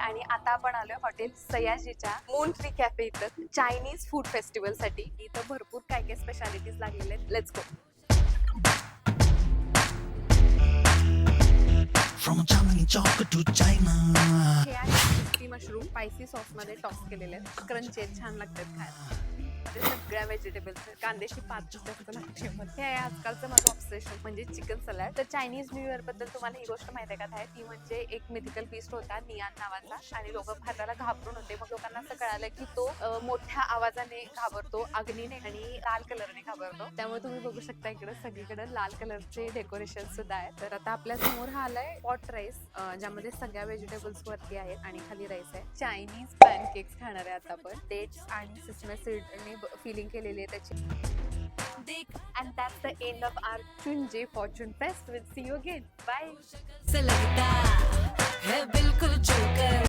आणि आता आपण आलोय हॉटेल सयाजीच्या मून ट्री कॅफे इथं चायनीज फूड फेस्टिवल साठी. इथं भरपूर काय काय स्पेशालिटीज लागलेले आहेत. Let's go. From Germany chocolate to China. हे आहे क्रिस्पी मशरूम स्पायसी सॉस मध्ये टॉस केलेले आहेत. क्रंची छान लागतात खायला. ते सगळ्या व्हेजिटेबल्स कांद्याची पात जास्त लागते. हे आहे आजकालचं माझं ऑब्सेशन म्हणजे चिकन सलाड. तर चायनीज न्यू इयर बद्दल तुम्हाला ही गोष्ट माहिती आहे का? काय ती म्हणजे एक मिथिकल बीस्ट होता नियान नावाचा आणि लोक खाताना घाबरून होते. मग लोकांना असं कळालं की तो मोठ्या आवाजाने घाबरतो, अग्नीने आणि लाल कलरने घाबरतो. त्यामुळे तुम्ही बघू शकता इकडे सगळीकडे लाल कलरचे डेकोरेशन सुद्धा आहे. तर आता आपल्या समोर हा आलाय पॉट राईस ज्यामध्ये सगळ्या व्हेजिटेबल्स वरती आहेत आणि खाली राईस आहे. चायनीज पॅनकेक्स खाणार आहे आता आपण. डेट्स आणि सिसमे सीडने फिलिंग केलेली आहे त्याची. And that's the end of our Chunji Fortune Fest. We'll see you again. Bye. से लगता है बिल्कुल जोकर